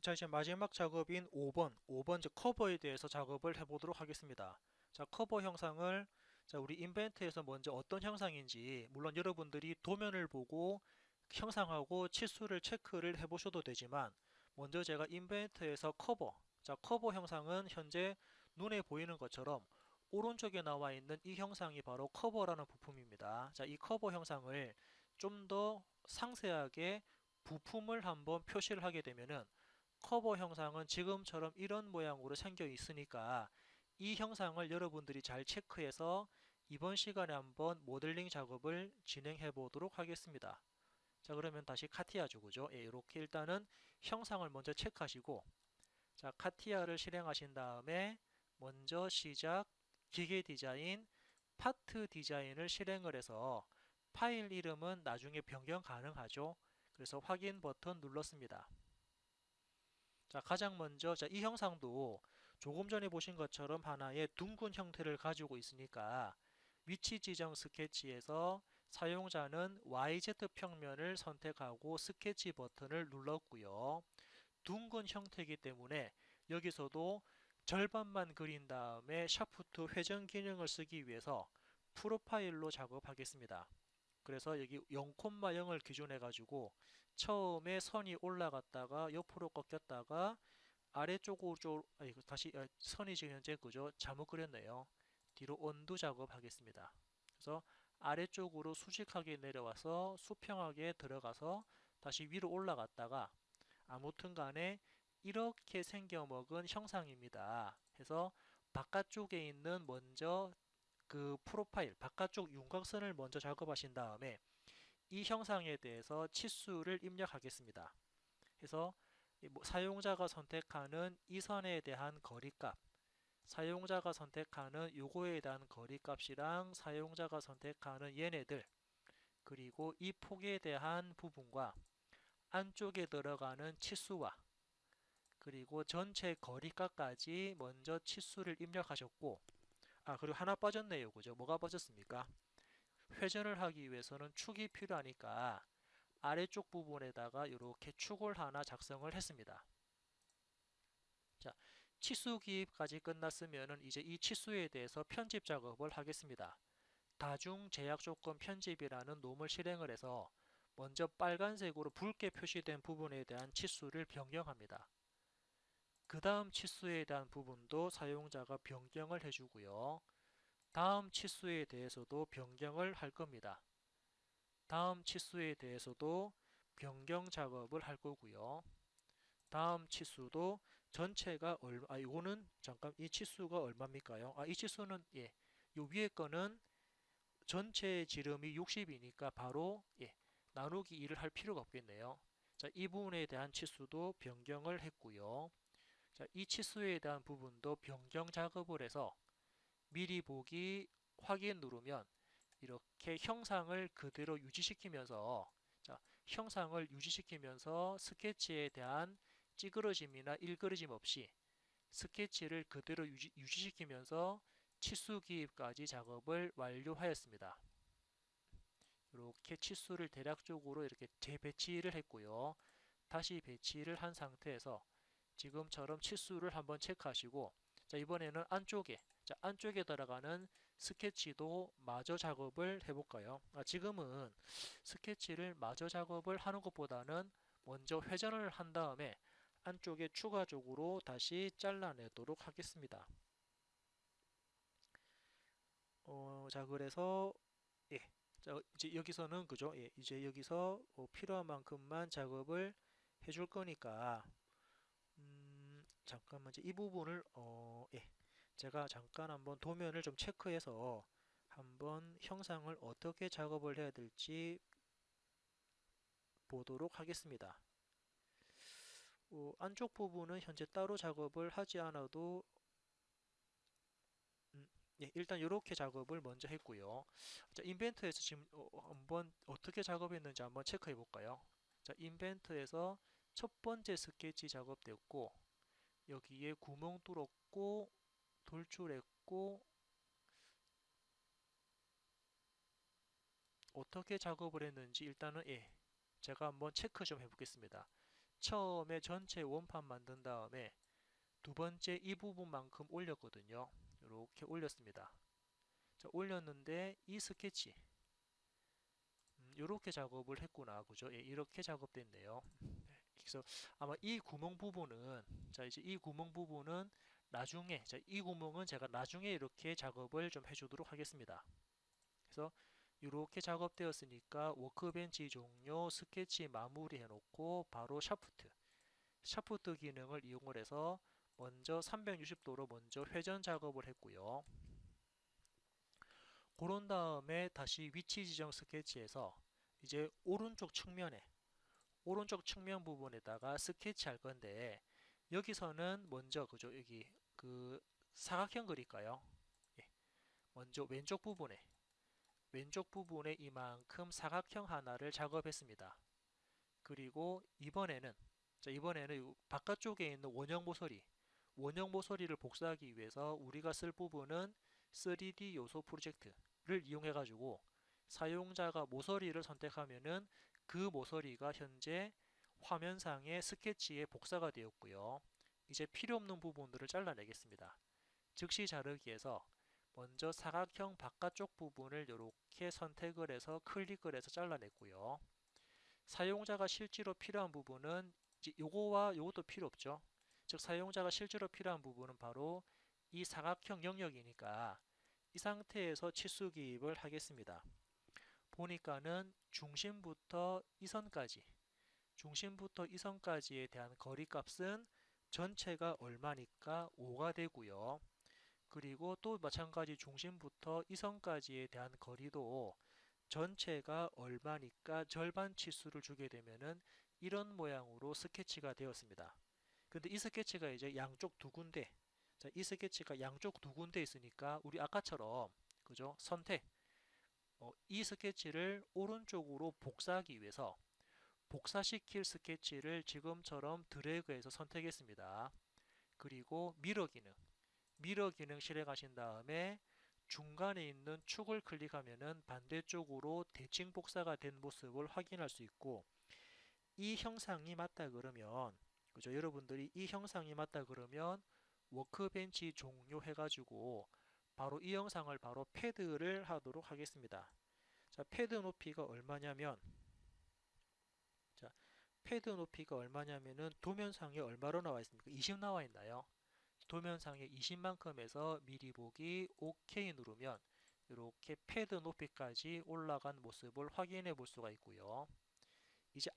자, 이제 마지막 작업인 5번 즉 커버에 대해서 작업을 해보도록 하겠습니다. 자, 커버 형상을 자, 우리 인벤트에서 먼저 어떤 형상인지 물론 여러분들이 도면을 보고 형상하고 치수를 체크를 해보셔도 되지만 먼저 제가 인벤트에서 자, 커버 형상은 현재 눈에 보이는 것처럼 오른쪽에 나와 있는 이 형상이 바로 커버라는 부품입니다. 자, 이 커버 형상을 좀 더 상세하게 부품을 한번 표시를 하게 되면은 커버 형상은 지금처럼 이런 모양으로 생겨 있으니까 이 형상을 여러분들이 잘 체크해서 이번 시간에 한번 모델링 작업을 진행해 보도록 하겠습니다. 자, 그러면 다시 카티아죠, 그죠? 예, 이렇게 일단은 형상을 먼저 체크하시고, 자, 카티아를 실행하신 다음에 먼저 시작, 기계 디자인, 파트 디자인을 실행을 해서 파일 이름은 나중에 변경 가능하죠. 그래서 확인 버튼 눌렀습니다. 자, 가장 먼저 이 형상도 조금 전에 보신 것처럼 하나의 둥근 형태를 가지고 있으니까 위치 지정 스케치에서 사용자는 YZ 평면을 선택하고 스케치 버튼을 눌렀고요. 둥근 형태이기 때문에 여기서도 절반만 그린 다음에 샤프트 회전 기능을 쓰기 위해서 프로파일로 작업하겠습니다. 그래서 여기 0,0을 기준해 가지고 처음에 선이 올라갔다가 옆으로 꺾였다가 아래쪽으로 다시 선이 지금 현재 그죠? 잘못 그렸네요. 뒤로 언두 작업하겠습니다. 그래서 아래쪽으로 수직하게 내려와서 수평하게 들어가서 다시 위로 올라갔다가 아무튼 간에 이렇게 생겨먹은 형상입니다. 해서 바깥쪽에 있는 먼저 그 프로파일 바깥쪽 윤곽선을 먼저 작업하신 다음에 이 형상에 대해서 치수를 입력하겠습니다. 해서 사용자가 선택하는 이 선에 대한 거리값, 사용자가 선택하는 요거에 대한 거리값이랑 사용자가 선택하는 얘네들, 그리고 이 폭에 대한 부분과 안쪽에 들어가는 치수와 그리고 전체 거리값까지 먼저 치수를 입력하셨고, 그리고 하나 빠졌네요. 그죠? 뭐가 빠졌습니까? 회전을 하기 위해서는 축이 필요하니까 아래쪽 부분에다가 이렇게 축을 하나 작성을 했습니다. 자, 치수 기입까지 끝났으면 이제 이 치수에 대해서 편집 작업을 하겠습니다. 다중 제약 조건 편집이라는 놈을 실행을 해서 먼저 빨간색으로 붉게 표시된 부분에 대한 치수를 변경합니다. 그 다음 치수에 대한 부분도 사용자가 변경을 해주고요. 다음 치수에 대해서도 변경을 할 겁니다. 다음 치수에 대해서도 변경 작업을 할 거고요. 다음 치수도 전체가 이거는 잠깐 이 치수가 얼마입니까요? 이 치수는 요 위에 거는 전체 지름이 60이니까 바로 나누기 2를 할 필요가 없겠네요. 자, 이 부분에 대한 치수도 변경을 했고요. 자, 이 치수에 대한 부분도 변경 작업을 해서 미리 보기 확인 누르면 이렇게 형상을 그대로 유지시키면서 자, 형상을 유지시키면서 스케치에 대한 찌그러짐이나 일그러짐 없이 스케치를 그대로 유지시키면서 치수 기입까지 작업을 완료하였습니다. 이렇게 치수를 대략적으로 이렇게 재배치를 했고요. 다시 배치를 한 상태에서 지금처럼 치수를 한번 체크하시고 자, 이번에는 안쪽에 들어가는 스케치도 마저 작업을 해볼까요? 지금은 스케치를 마저 작업을 하는 것보다는 먼저 회전을 한 다음에 안쪽에 추가적으로 다시 잘라내도록 하겠습니다. 자, 그래서 자, 이제 여기서는 그죠? 이제 여기서 필요한 만큼만 작업을 해줄 거니까 잠깐만 이제 이 부분을 제가 잠깐 한번 도면을 좀 체크해서 한번 형상을 어떻게 작업을 해야 될지 보도록 하겠습니다. 안쪽 부분은 현재 따로 작업을 하지 않아도 일단 이렇게 작업을 먼저 했고요. 자, 인벤트에서 지금 한번 어떻게 작업했는지 한번 체크해 볼까요? 자, 인벤트에서 첫 번째 스케치 작업됐고 여기에 구멍 뚫었고 돌출했고 어떻게 작업을 했는지 일단은 제가 한번 체크 좀 해보겠습니다. 처음에 전체 원판 만든 다음에 두 번째 이 부분만큼 올렸거든요. 이렇게 올렸습니다. 자, 올렸는데 이 스케치 이렇게 작업을 했구나, 그죠? 예, 이렇게 작업됐네요. 그래서 아마 이 구멍 부분은, 자, 이제 이 구멍 부분은 나중에, 자, 이 구멍은 제가 나중에 이렇게 작업을 좀 해주도록 하겠습니다. 그래서 이렇게 작업되었으니까 워크벤치 종료, 스케치 마무리 해놓고 바로 샤프트 기능을 이용을 해서 먼저 360도로 먼저 회전 작업을 했고요. 그런 다음에 다시 위치 지정 스케치에서 이제 오른쪽 측면 부분에다가 스케치 할 건데, 여기서는 먼저 그죠, 여기 그 사각형 그릴까요? 예, 먼저 왼쪽 부분에 이만큼 사각형 하나를 작업했습니다. 그리고 이번에는 바깥쪽에 있는 원형 모서리를 복사하기 위해서 우리가 쓸 부분은 3D 요소 프로젝트를 이용해 가지고 사용자가 모서리를 선택하면은 그 모서리가 현재 화면상의 스케치에 복사가 되었고요. 이제 필요 없는 부분들을 잘라내겠습니다. 즉시 자르기에서 먼저 사각형 바깥쪽 부분을 이렇게 선택을 해서 클릭을 해서 잘라냈고요. 사용자가 실제로 필요한 부분은 이제 요거와 요것도 필요 없죠. 즉 사용자가 실제로 필요한 부분은 바로 이 사각형 영역이니까 이 상태에서 치수 기입을 하겠습니다. 보니까는 중심부터 이 선까지에 대한 거리 값은 전체가 얼마니까 5가 되고요. 그리고 또 마찬가지 중심부터 이 선까지에 대한 거리도 전체가 얼마니까 절반 치수를 주게 되면은 이런 모양으로 스케치가 되었습니다. 근데 이 스케치가 이제 양쪽 두 군데, 자, 이 스케치가 양쪽 두 군데 있으니까 우리 아까처럼 그죠? 이 스케치를 오른쪽으로 복사하기 위해서 복사시킬 스케치를 지금처럼 드래그해서 선택했습니다. 그리고 미러 기능 실행하신 다음에 중간에 있는 축을 클릭하면은 반대쪽으로 대칭 복사가 된 모습을 확인할 수 있고, 이 형상이 맞다 그러면 그죠? 여러분들이 이 형상이 맞다 그러면 워크벤치 종료해가지고 바로 이 영상을 바로 패드를 하도록 하겠습니다. 자, 자, 패드 높이가 얼마냐면은 도면상에 얼마로 나와 있습니까? 20 나와 있나요? 도면상에 20만큼에서 미리 보기 OK 누르면 이렇게 패드 높이까지 올라간 모습을 확인해 볼 수가 있고요. 이제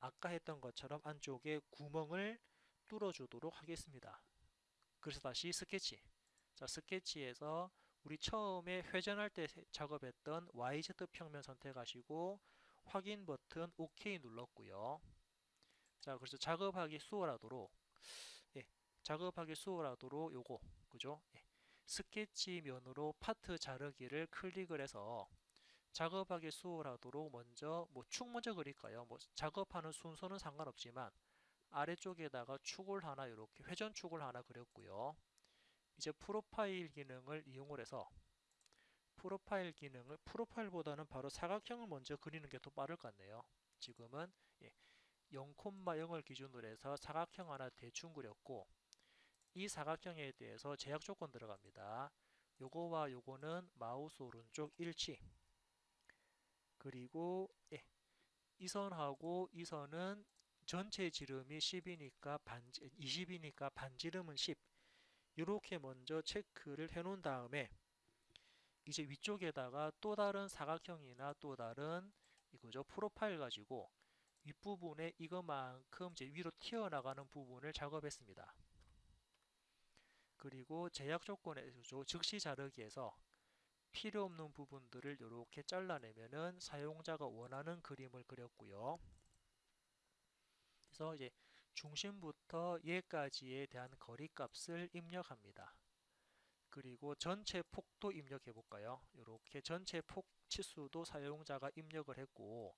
아까 했던 것처럼 안쪽에 구멍을 뚫어 주도록 하겠습니다. 그래서 다시 자, 스케치에서 우리 처음에 회전할 때 작업했던 YZ 평면 선택하시고 확인 버튼 OK 눌렀고요. 자, 그래서 예, 작업하기 수월하도록 요거, 그죠? 예, 스케치면으로 파트 자르기를 클릭을 해서 작업하기 수월하도록 먼저 축 먼저 그릴까요? 작업하는 순서는 상관없지만 아래쪽에다가 축을 하나 이렇게 회전축을 하나 그렸고요. 이제 프로파일 기능을 이용을 해서 프로파일보다는 바로 사각형을 먼저 그리는 게 더 빠를 것 같네요. 지금은 0,0을 기준으로 해서 사각형 하나 대충 그렸고, 이 사각형에 대해서 제약 조건 들어갑니다. 요거와 요거는 마우스 오른쪽 일치, 그리고 이 선하고 이 선은 전체 지름이 20이니까 반지름은 10, 이렇게 먼저 체크를 해 놓은 다음에 이제 위쪽에다가 또 다른 사각형이나 또 다른 이거죠, 프로파일 가지고 윗부분에 이거만큼 이제 위로 튀어나가는 부분을 작업했습니다. 그리고 제약 조건에서 즉시 자르기에서 필요 없는 부분들을 이렇게 잘라내면은 사용자가 원하는 그림을 그렸고요. 그래서 이제 중심부터 얘까지에 대한 거리값을 입력합니다. 그리고 전체 폭도 입력해 볼까요? 이렇게 전체 폭 치수도 사용자가 입력을 했고,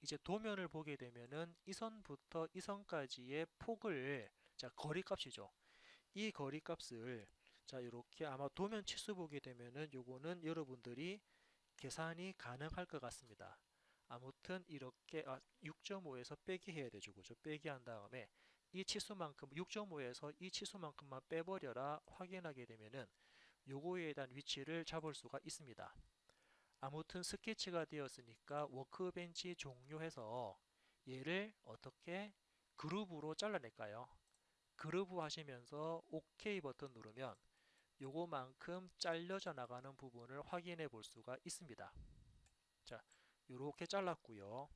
이제 도면을 보게 되면은 이 선부터 이 선까지의 폭을, 자, 거리값이죠. 이 거리값을, 자, 이렇게 아마 도면 치수 보게 되면은 요거는 여러분들이 계산이 가능할 것 같습니다. 아무튼 이렇게 6.5에서 빼기 해야 되죠. 그죠? 빼기 한 다음에 이 치수만큼 6.5에서 이 치수만큼만 빼버려라 확인하게 되면은 요거에 대한 위치를 잡을 수가 있습니다. 아무튼 스케치가 되었으니까 워크벤치 종료해서 얘를 어떻게 그룹으로 잘라낼까요? 그룹 하시면서 OK 버튼 누르면 요거만큼 잘려져 나가는 부분을 확인해 볼 수가 있습니다. 자, 요렇게 잘랐고요.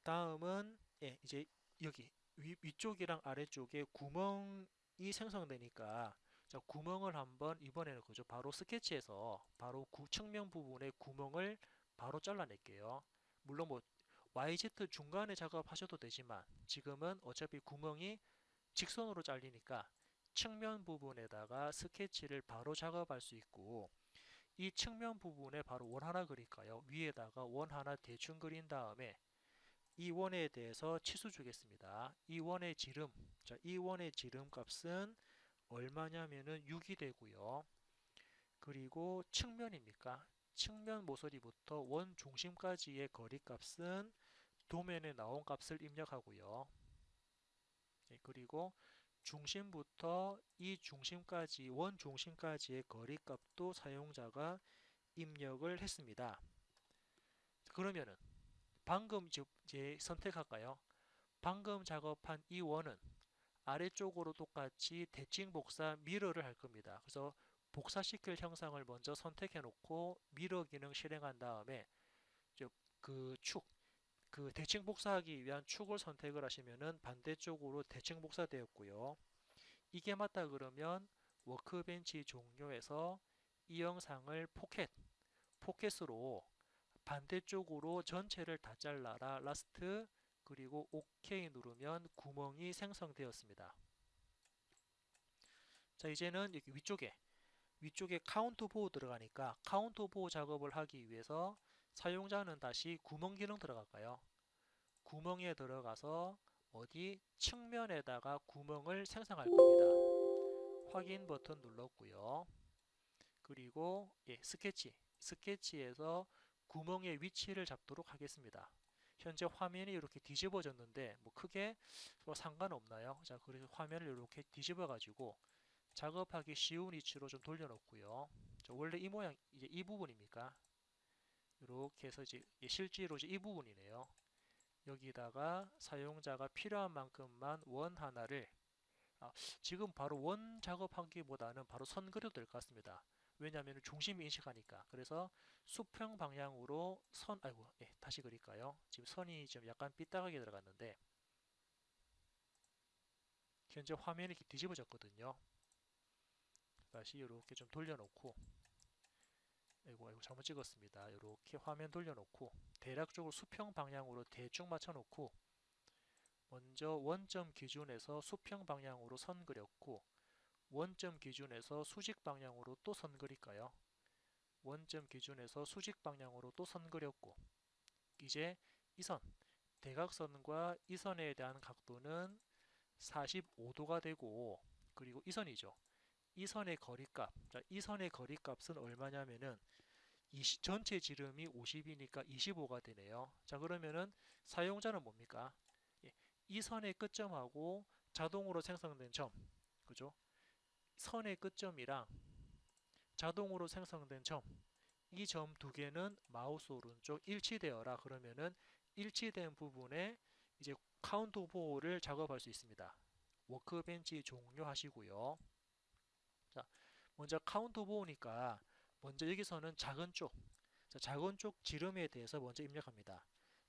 다음은 이제 여기 위쪽이랑 아래쪽에 구멍이 생성되니까 자, 구멍을 한번 이번에는 그죠? 바로 스케치에서 바로 측면 부분의 구멍을 바로 잘라낼게요. 물론 뭐 YZ 중간에 작업하셔도 되지만 지금은 어차피 구멍이 직선으로 잘리니까 측면 부분에다가 스케치를 바로 작업할 수 있고 이 측면 부분에 바로 원 하나 그릴까요? 위에다가 원 하나 대충 그린 다음에 이 원에 대해서 치수 주겠습니다. 이 원의 지름, 자, 이 원의 지름 값은 얼마냐면은 6이 되고요. 그리고 측면입니까? 측면 모서리부터 원 중심까지의 거리 값은 도면에 나온 값을 입력하고요. 그리고 중심부터 이 중심까지, 원 중심까지의 거리 값도 사용자가 입력을 했습니다. 그러면은 방금 이제 선택할까요? 방금 작업한 이 원은 아래쪽으로 똑같이 대칭 복사 미러를 할 겁니다. 그래서 복사시킬 형상을 먼저 선택해 놓고 미러 기능 실행한 다음에 그 축, 그 대칭 복사하기 위한 축을 선택을 하시면은 반대쪽으로 대칭 복사되었고요. 이게 맞다 그러면 워크벤치 종료해서 이 영상을 포켓으로 반대쪽으로 전체를 다 잘라라 라스트 그리고 OK 누르면 구멍이 생성되었습니다. 자, 이제는 여기 위쪽에 카운트 보호 들어가니까 카운트 보호 작업을 하기 위해서 사용자는 다시 구멍 기능 들어갈까요? 구멍에 들어가서 어디 측면에다가 구멍을 생성할 겁니다. 확인 버튼 눌렀고요. 그리고 스케치에서 구멍의 위치를 잡도록 하겠습니다. 현재 화면이 이렇게 뒤집어졌는데 뭐 크게 뭐 상관없나요? 자, 그래서 화면을 이렇게 뒤집어 가지고 작업하기 쉬운 위치로 좀 돌려놓고요. 원래 이 모양 이제 이 부분입니까? 이렇게 해서 이제 실제로 이제 이 부분이네요. 여기다가 사용자가 필요한 만큼만 원 하나를 아, 지금 바로 원 작업하기보다는 바로 선 그려도 될 것 같습니다. 왜냐하면 중심 인식하니까. 그래서 수평 방향으로 다시 그릴까요? 지금 선이 좀 약간 삐딱하게 들어갔는데 현재 화면이 이렇게 뒤집어졌거든요. 다시 이렇게 좀 돌려놓고 아이고 잘못 찍었습니다. 이렇게 화면 돌려놓고 대략적으로 수평 방향으로 대충 맞춰놓고 먼저 원점 기준에서 수평 방향으로 선 그렸고 원점 기준에서 수직 방향으로 또 선 그릴까요? 원점 기준에서 수직 방향으로 또 선 그렸고 이제 이 선, 대각선과 이 선에 대한 각도는 45도가 되고 그리고 이 선이죠. 이 선의 거리값, 자, 이 선의 거리값은 얼마냐면은 전체 지름이 50이니까 25가 되네요. 자, 그러면은 사용자는 뭡니까? 예, 이 선의 끝점하고 자동으로 생성된 점, 그죠? 선의 끝점이랑 자동으로 생성된 점, 이 점 두 개는 마우스 오른쪽 일치되어라 그러면은 일치된 부분에 이제 카운트 보호를 작업할 수 있습니다. 워크벤치 종료하시고요. 자, 먼저 카운트 보호니까 먼저 여기서는 작은 쪽, 자, 작은 쪽 지름에 대해서 먼저 입력합니다.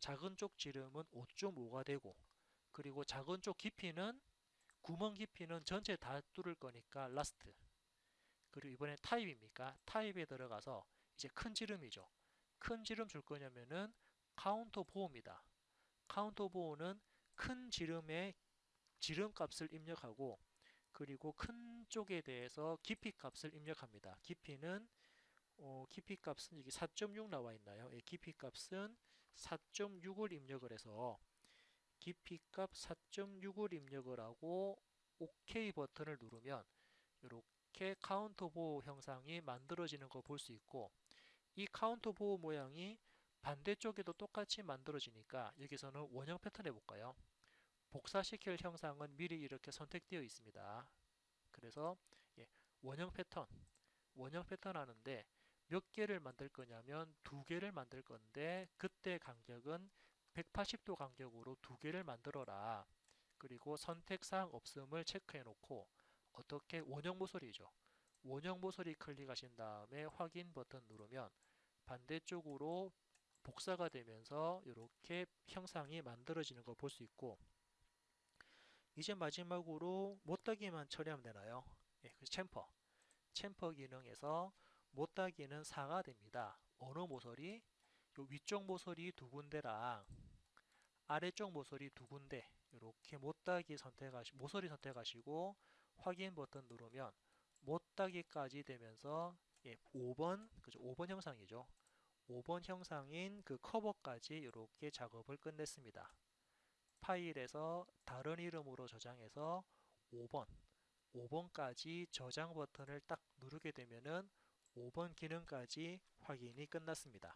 작은 쪽 지름은 5.5가 되고 그리고 작은 쪽 깊이는 구멍 깊이는 전체 다 뚫을 거니까 라스트. 그리고 이번엔 타입입니까? 타입에 들어가서 이제 큰 지름이죠. 큰 지름 줄 거냐면은 카운터 보호입니다. 카운터 보호는 큰 지름의 지름 값을 입력하고 그리고 큰 쪽에 대해서 깊이 값을 입력합니다. 깊이 값은 여기 4.6 나와 있나요? 예, 깊이 값은 4.6을 입력을 해서 깊이 값 4.6을 입력을 하고 OK 버튼을 누르면 이렇게 카운터 보호 형상이 만들어지는 거 볼 수 있고 이 카운터 보호 모양이 반대쪽에도 똑같이 만들어지니까 여기서는 원형 패턴 해볼까요? 복사시킬 형상은 미리 이렇게 선택되어 있습니다. 그래서 예, 원형 패턴, 원형 패턴 하는데 몇 개를 만들 거냐면 두 개를 만들 건데 그때 간격은 180도 간격으로 두 개를 만들어라. 그리고 선택사항 없음을 체크해 놓고 어떻게 원형 모서리죠. 원형 모서리 클릭하신 다음에 확인 버튼 누르면 반대쪽으로 복사가 되면서 이렇게 형상이 만들어지는 걸 볼 수 있고 이제 마지막으로 못따기만 처리하면 되나요? 예, 그 챔퍼 기능에서 못따기는 4가 됩니다. 어느 모서리? 요 위쪽 모서리 두 군데랑 아래쪽 모서리 두 군데 이렇게 모서리 선택하시고 확인 버튼 누르면 못따기까지 되면서 예, 5번 그죠? 5번 형상이죠. 5번 형상인 그 커버까지 이렇게 작업을 끝냈습니다. 파일에서 다른 이름으로 저장해서 5번까지 저장 버튼을 딱 누르게 되면은 5번 기능까지 확인이 끝났습니다.